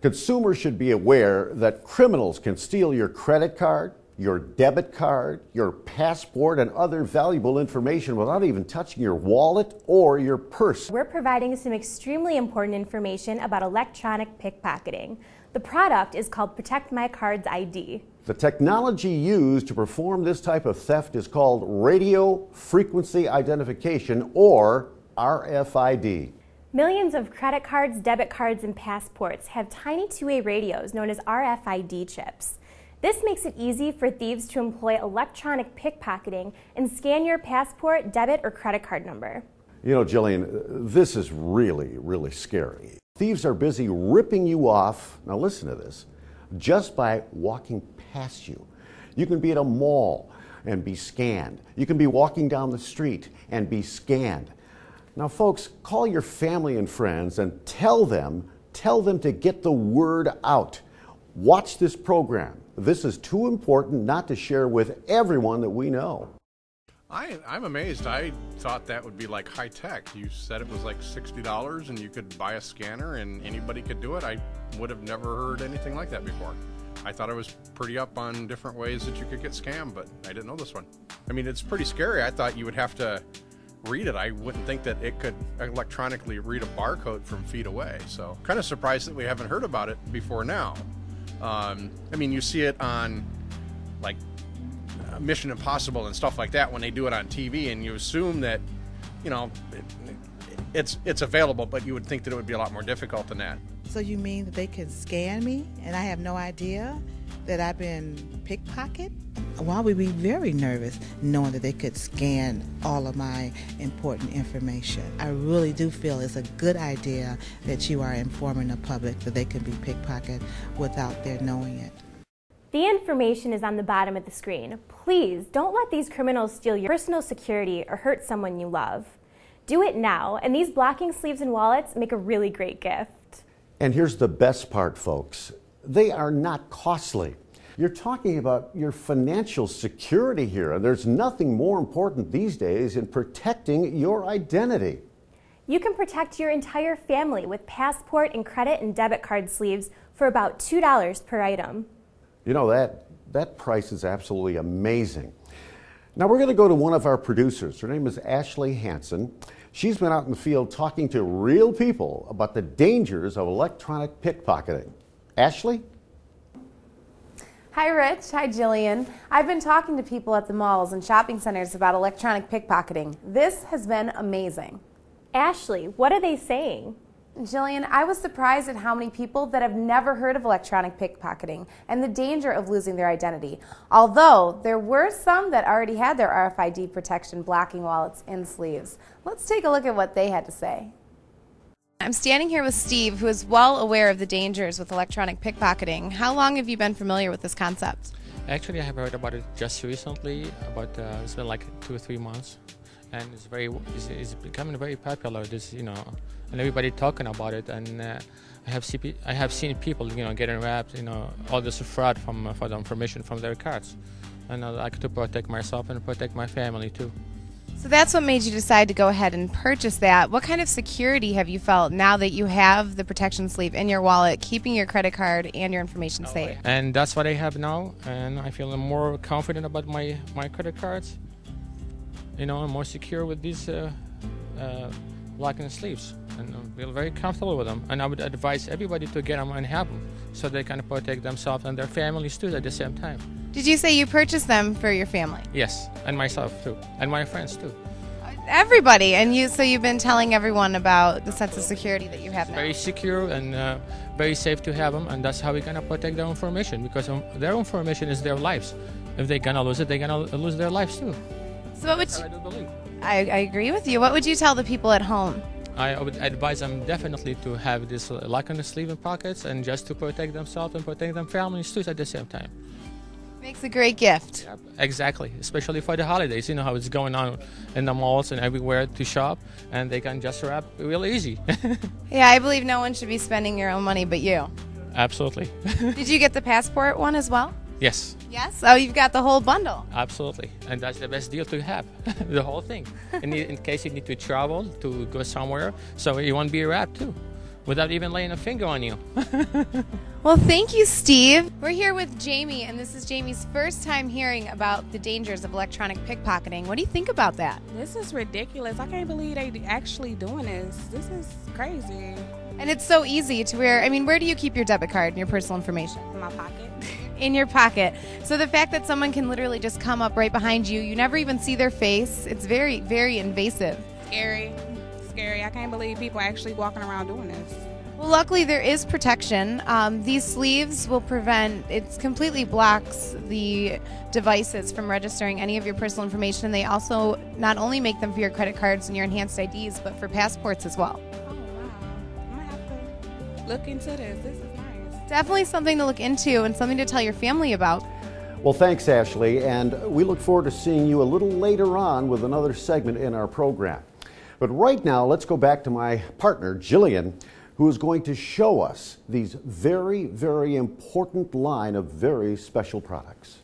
Consumers should be aware that criminals can steal your credit card, your debit card, your passport, and other valuable information without even touching your wallet or your purse. We're providing some extremely important information about electronic pickpocketing. The product is called Protect My Cards ID. The technology used to perform this type of theft is called radio frequency identification, or RFID. Millions of credit cards, debit cards, and passports have tiny two-way radios known as RFID chips. This makes it easy for thieves to employ electronic pickpocketing and scan your passport, debit, or credit card number. You know, Jillian, this is really scary. Thieves are busy ripping you off, now listen to this, just by walking past you. You can be at a mall and be scanned. You can be walking down the street and be scanned. Now, folks, call your family and friends and tell them to get the word out. Watch this program. This is too important not to share with everyone that we know. I'm amazed. I thought that would be like high tech. You said it was like $60 and you could buy a scanner and anybody could do it. I would have never heard anything like that before. I thought I was pretty up on different ways that you could get scammed, but I didn't know this one. I mean, it's pretty scary. I thought you would have to read it. I wouldn't think that it could electronically read a barcode from feet away. So kind of surprised that we haven't heard about it before now. I mean, you see it on like Mission Impossible and stuff like that when they do it on TV, and you assume that, you know, it's available, but you would think that it would be a lot more difficult than that. So you mean that they can scan me and I have no idea that I've been pickpocketed? Well, I would be very nervous knowing that they could scan all of my important information. I really do feel it's a good idea that you are informing the public that they can be pickpocketed without their knowing it. The information is on the bottom of the screen. Please don't let these criminals steal your personal security or hurt someone you love. Do it now, and these blocking sleeves and wallets make a really great gift. And here's the best part, folks. They are not costly. You're talking about your financial security here, and there's nothing more important these days in protecting your identity. You can protect your entire family with passport and credit and debit card sleeves for about $2 per item. You know, that price is absolutely amazing. Now we're going to go to one of our producers. Her name is Ashley Hansen. She's been out in the field talking to real people about the dangers of electronic pickpocketing. Ashley? Hi Rich, hi Jillian. I've been talking to people at the malls and shopping centers about electronic pickpocketing. This has been amazing. Ashley, what are they saying? Jillian, I was surprised at how many people that have never heard of electronic pickpocketing and the danger of losing their identity. Although there were some that already had their RFID protection blocking wallets in sleeves. Let's take a look at what they had to say. I'm standing here with Steve, who is well aware of the dangers with electronic pickpocketing. How long have you been familiar with this concept? Actually, I have heard about it just recently, it's been like 2 or 3 months, and it's becoming very popular. This, you know, and everybody talking about it, and I have seen people, you know, getting wrapped, you know, all this fraud for the information from their cards, and I like to protect myself and protect my family too. So that's what made you decide to go ahead and purchase that. What kind of security have you felt now that you have the protection sleeve in your wallet, keeping your credit card and your information safe? And that's what I have now, and I feel more confident about my credit cards. You know, I'm more secure with these locking sleeves, and I feel very comfortable with them. And I would advise everybody to get them and have them, so they can protect themselves and their families too at the same time. Did you say you purchased them for your family? Yes, and myself too, and my friends too. Everybody, and so you've been telling everyone about the sense of security that you have now. Very secure and very safe to have them, and that's how we're gonna protect their information, because their information is their lives. If they're gonna lose it, they're gonna lose their lives too. So what would you, I do believe. I agree with you. What would you tell the people at home? I would advise them definitely to have this lock on the sleeve and pockets, and just to protect themselves and protect their families too at the same time. Makes a great gift. Yep, exactly, especially for the holidays. You know how it's going on in the malls and everywhere to shop, and they can just wrap real easy. Yeah, I believe no one should be spending your own money but you. Absolutely. Did you get the passport one as well? Yes. Yes? Oh, you've got the whole bundle. Absolutely, and that's the best deal to have, the whole thing. In case you need to travel to go somewhere, so you won't be wrapped too. without even laying a finger on you. Well, thank you, Steve. We're here with Jamie, and this is Jamie's first time hearing about the dangers of electronic pickpocketing. What do you think about that? This is ridiculous. I can't believe they actually doing this. This is crazy. And it's so easy to where, I mean, where do you keep your debit card and your personal information? In my pocket. In your pocket. So the fact that someone can literally just come up right behind you, you never even see their face, it's very, very invasive. Scary. Scary. I can't believe people are actually walking around doing this. Well, luckily there is protection. These sleeves will prevent, it completely blocks the devices from registering any of your personal information. They also not only make them for your credit cards and your enhanced IDs, but for passports as well. Oh, wow. I'm going to have to look into this. This is nice. Definitely something to look into and something to tell your family about. Well, thanks, Ashley, and we look forward to seeing you a little later on with another segment in our program. But right now, let's go back to my partner, Jillian, who is going to show us these very, very important line of very special products.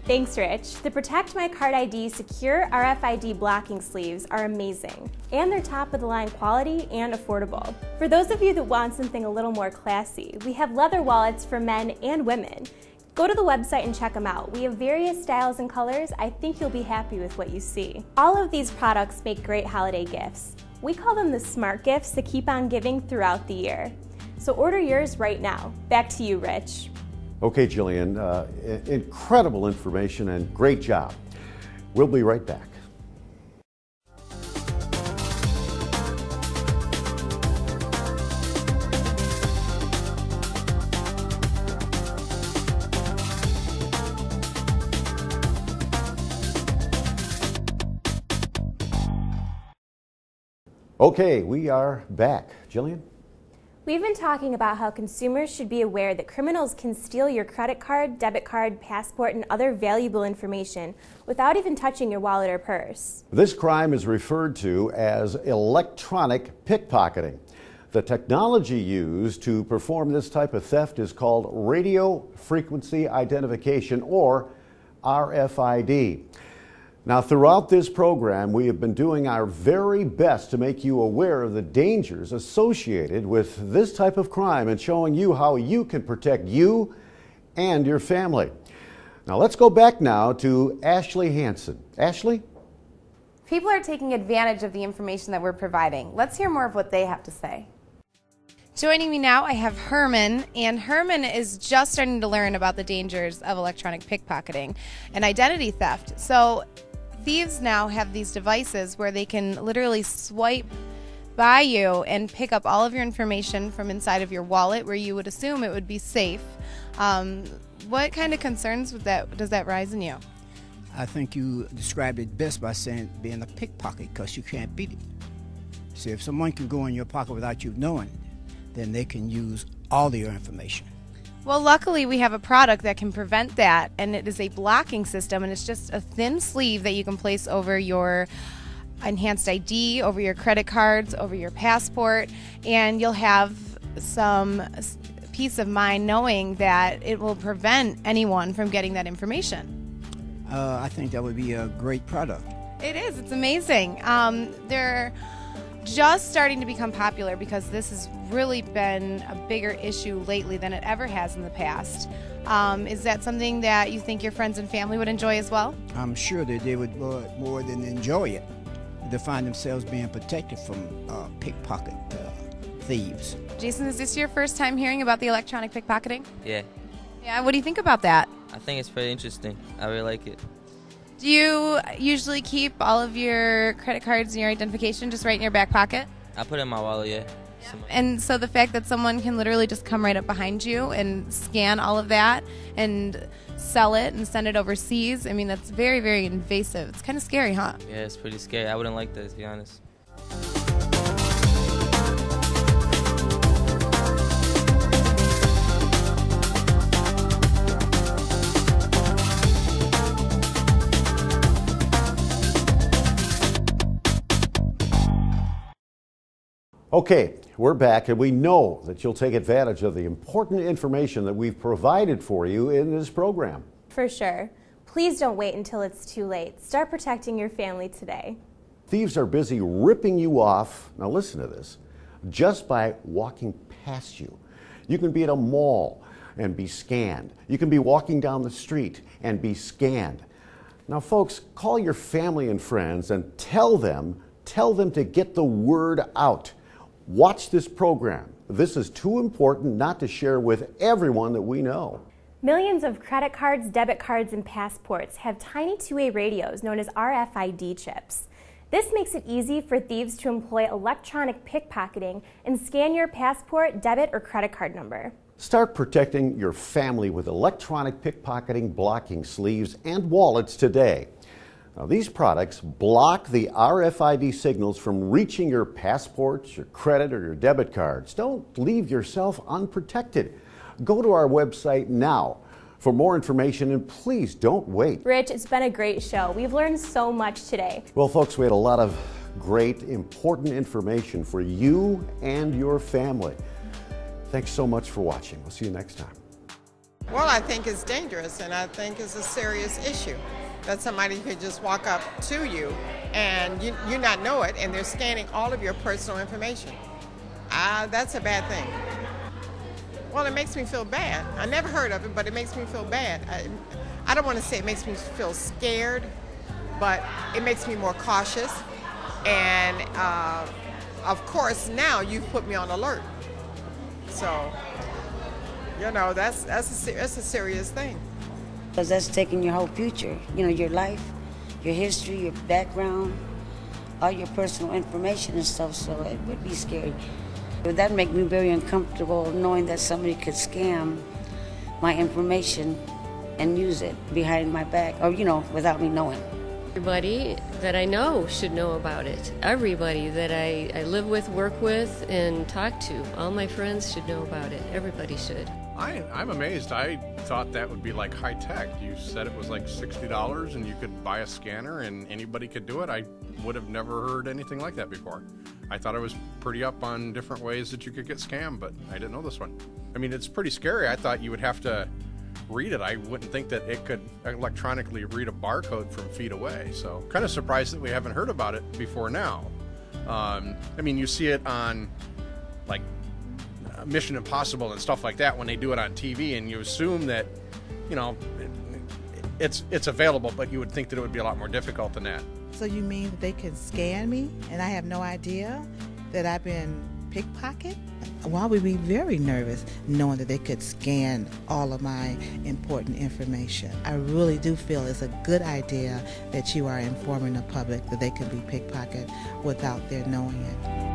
Thanks, Rich. The Protect My Card ID secure RFID blocking sleeves are amazing, and they're top of the line quality and affordable. For those of you that want something a little more classy, we have leather wallets for men and women. Go to the website and check them out. We have various styles and colors. I think you'll be happy with what you see. All of these products make great holiday gifts. We call them the smart gifts that keep on giving throughout the year. So order yours right now. Back to you, Rich. Okay, Jillian, incredible information and great job. We'll be right back. Okay, we are back. Jillian? We've been talking about how consumers should be aware that criminals can steal your credit card, debit card, passport, and other valuable information without even touching your wallet or purse. This crime is referred to as electronic pickpocketing. The technology used to perform this type of theft is called radio frequency identification, or RFID. Now, throughout this program, we have been doing our very best to make you aware of the dangers associated with this type of crime and showing you how you can protect you and your family. Now, let's go back now to Ashley Hansen. Ashley? People are taking advantage of the information that we're providing. Let's hear more of what they have to say. Joining me now, I have Herman, and Herman is just starting to learn about the dangers of electronic pickpocketing and identity theft. So thieves now have these devices where they can literally swipe by you and pick up all of your information from inside of your wallet, where you would assume it would be safe. What kind of concerns does that rise in you? I think you described it best by saying being a pickpocket, because you can't beat it. So if someone can go in your pocket without you knowing, then they can use all of your information. Well, luckily we have a product that can prevent that, and it is a blocking system, and it's just a thin sleeve that you can place over your enhanced ID, over your credit cards, over your passport, and you'll have some peace of mind knowing that it will prevent anyone from getting that information. I think that would be a great product. It is. It's amazing. They're just starting to become popular because this has really been a bigger issue lately than it ever has in the past. Is that something that you think your friends and family would enjoy as well? I'm sure that they would more than enjoy it, to find themselves being protected from pickpocket thieves. Jason, is this your first time hearing about the electronic pickpocketing? Yeah. Yeah, what do you think about that? I think it's pretty interesting. I really like it. Do you usually keep all of your credit cards and your identification just right in your back pocket? I put it in my wallet, yeah. And so the fact that someone can literally just come right up behind you and scan all of that and sell it and send it overseas, I mean, that's very, very invasive. It's kind of scary, huh? Yeah, it's pretty scary. I wouldn't like that, to be honest. Okay, we're back, and we know that you'll take advantage of the important information that we've provided for you in this program. For sure. Please don't wait until it's too late. Start protecting your family today. Thieves are busy ripping you off, now listen to this, just by walking past you. You can be at a mall and be scanned. You can be walking down the street and be scanned. Now, folks, call your family and friends and tell them to get the word out. Watch this program. This is too important not to share with everyone that we know. Millions of credit cards, debit cards, and passports have tiny two-way radios known as RFID chips. This makes it easy for thieves to employ electronic pickpocketing and scan your passport, debit, or credit card number. Start protecting your family with electronic pickpocketing blocking sleeves and wallets today. Now, these products block the RFID signals from reaching your passports, your credit, or your debit cards. Don't leave yourself unprotected. Go to our website now for more information, and please don't wait. Rich, it's been a great show. We've learned so much today. Well, folks, we had a lot of great, important information for you and your family. Thanks so much for watching. We'll see you next time. Well, I think it's dangerous, and I think it's a serious issue that somebody could just walk up to you and you not know it, and they're scanning all of your personal information. That's a bad thing. Well, it makes me feel bad. I never heard of it, but it makes me feel bad. I don't want to say it makes me feel scared, but it makes me more cautious. And of course, now you've put me on alert. So, you know, that's a serious thing. Because that's taking your whole future, you know, your life, your history, your background, all your personal information and stuff, so it would be scary. But that make me very uncomfortable knowing that somebody could scam my information and use it behind my back, or, you know, without me knowing. Everybody that I know should know about it. Everybody that I live with, work with, and talk to. All my friends should know about it. Everybody should. I'm amazed. I thought that would be like high tech. You said it was like $60 and you could buy a scanner and anybody could do it. I would have never heard anything like that before. I thought I was pretty up on different ways that you could get scammed, but I didn't know this one. I mean, it's pretty scary. I thought you would have to read it. I wouldn't think that it could electronically read a barcode from feet away. So kind of surprised that we haven't heard about it before now. I mean, you see it on like Mission Impossible and stuff like that when they do it on TV, and you assume that, you know, it's available, but you would think that it would be a lot more difficult than that. So you mean that they can scan me and I have no idea that I've been pickpocketed? Well, I would be very nervous knowing that they could scan all of my important information. I really do feel it's a good idea that you are informing the public that they could be pickpocketed without their knowing it.